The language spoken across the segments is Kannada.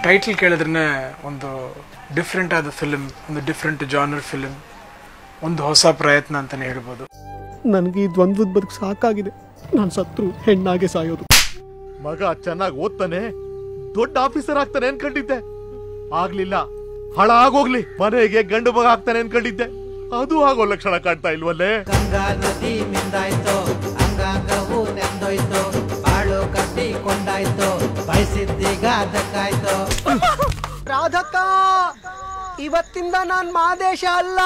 ಟೈಟಲ್ ಕೇಳಿದ್ರೆ ಒಂದು ಡಿಫ್ರೆಂಟ್ ಆದ ಫಿಲ್ಮ್, ಒಂದು ಡಿಫ್ರೆಂಟ್ ಜಾನರ್ ಫಿಲ್ಮ್, ಒಂದು ಹೊಸ ಪ್ರಯತ್ನ ಅಂತಲೇ ಹೇಳ್ಬೋದು. ನನಗೆ ಈ ದ್ವಂದ್ವದ ಬದುಕು ಸಾಕಾಗಿದೆ. ನಾನು ಸತ್ರು ಹೆಣ್ಣಾಗೆ ಸಾಯೋದು. ಮಗ ಚೆನ್ನಾಗಿ ಓದ್ತಾನೆ, ದೊಡ್ಡ ಆಫೀಸರ್ ಆಗ್ತಾನೆ ಅನ್ಕೊಂಡಿದ್ದೆ, ಆಗ್ಲಿಲ್ಲ. ಹಳ ಆಗೋಗ್ಲಿ, ಮನೆಗೆ ಗಂಡು ಮಗ ಆಗ್ತಾನೆ ಅನ್ಕೊಂಡಿದ್ದೆ, ಅದು ಆಗೋ ಲಕ್ಷಣ ಕಾಣ್ತಾ ಇಲ್ವಲ್ಲೇ. ಗಂಗಾ ನದಿ ಮಿಂದಾಯ್ತು, ಅಂಗಾಂಗವು ನೆಂದೋಯ್ತು, ಬಾಳು ಕಟ್ಟಿಕೊಂಡಾಯ್ತು, ಬಯಸಿದ್ದೀಗ ಅದಕ್ಕಾಯ್ತು. ರಾಧಕ್ಕ, ಇವತ್ತಿಂದ ನಾನ್ ಮಾದೇಶ ಅಲ್ಲ,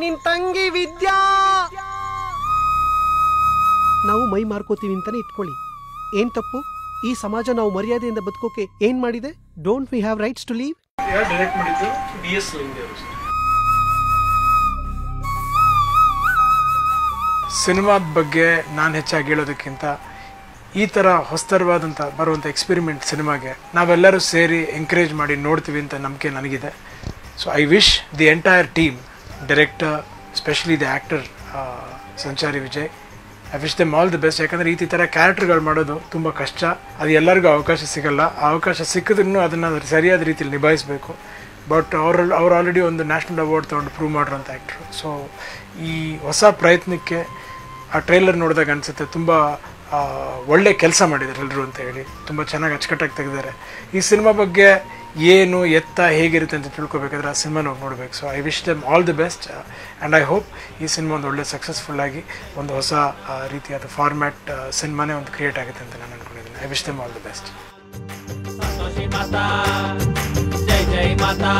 ನಿನ್ ತಂಗಿ ವಿದ್ಯಾ. ನಾವು ಮೈ ಮಾರ್ಕೋತೀವಿ ಅಂತಾನೆ ಇಟ್ಕೊಳ್ಳಿ, ಏನ್ ತಪ್ಪು? ಈ ಸಮಾಜ ನಾವು ಮರ್ಯಾದೆಯಿಂದ ಬದುಕೋಕೆ ಏನ್ ಮಾಡಿದೆ? Don't we have rights to live? Direct ಮಾಡಿದ್ದು BS ಲಿಂಗೇಶ್. ಸಿನಿಮಾದ ಬಗ್ಗೆ ನಾನು ಹೆಚ್ಚಾಗಿ ಹೇಳೋದಕ್ಕಿಂತ ಈ ಥರ ಹೊಸ್ತರವಾದಂಥ ಬರುವಂಥ ಎಕ್ಸ್ಪೆರಿಮೆಂಟ್ ಸಿನಿಮಾಗೆ ನಾವೆಲ್ಲರೂ ಸೇರಿ ಎಂಕರೇಜ್ ಮಾಡಿ ನೋಡ್ತೀವಿ ಅಂತ ನಂಬಿಕೆ ನನಗಿದೆ. So I wish the entire team, director, specially the actor Sanchari Vijay, I wish them all the best. ಯಾಕಂದರೆ ಈ ಥರ ಕ್ಯಾರೆಕ್ಟರ್ಗಳು ಮಾಡೋದು ತುಂಬ ಕಷ್ಟ, ಅದು ಎಲ್ಲರಿಗೂ ಅವಕಾಶ ಸಿಗಲ್ಲ. ಆ ಅವಕಾಶ ಸಿಕ್ಕಿದ್ರೂ ಅದನ್ನು ಸರಿಯಾದ ರೀತಿಯಲ್ಲಿ ನಿಭಾಯಿಸಬೇಕು. ಬಟ್ ಅವ್ರು ಆಲ್ರೆಡಿ ಒಂದು ನ್ಯಾಷನಲ್ ಅವಾರ್ಡ್ ತೊಗೊಂಡು ಪ್ರೂವ್ ಮಾಡಿರೋಂಥ ಆ್ಯಕ್ಟ್ರು. ಸೊ ಈ ಹೊಸ ಪ್ರಯತ್ನಕ್ಕೆ ಆ ಟ್ರೈಲರ್ ನೋಡಿದಾಗ ಅನಿಸುತ್ತೆ ತುಂಬ ಒಳ್ಳೆ ಕೆಲಸ ಮಾಡಿದ್ದಾರೆ ಎಲ್ಲರೂ ಅಂತ ಹೇಳಿ. ತುಂಬ ಚೆನ್ನಾಗಿ ಅಚ್ಚುಕಟ್ಟಾಗಿ ತೆಗೆದಿದ್ದಾರೆ. ಈ ಸಿನಿಮಾ ಬಗ್ಗೆ ಏನು ಎತ್ತ ಹೇಗಿರುತ್ತೆ ಅಂತ ತಿಳ್ಕೊಬೇಕಾದ್ರೆ ಆ ಸಿನಿಮಾ ನಾವು ನೋಡಬೇಕು. So I wish them all the best and I hope ಈ ಸಿನಿಮಾ ಒಂದು ಒಳ್ಳೆ ಸಕ್ಸಸ್ಫುಲ್ಲಾಗಿ ಒಂದು ಹೊಸ ರೀತಿಯಾದ ಫಾರ್ಮ್ಯಾಟ್ ಸಿನಿಮಾನೇ ಒಂದು ಕ್ರಿಯೇಟ್ ಆಗುತ್ತೆ ಅಂತ ನಾನು ಅನ್ಕೊಂಡಿದ್ದೀನಿ. I wish them all the best. Santoshi Mata, Jai Jai Mata,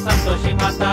Santoshi Mata.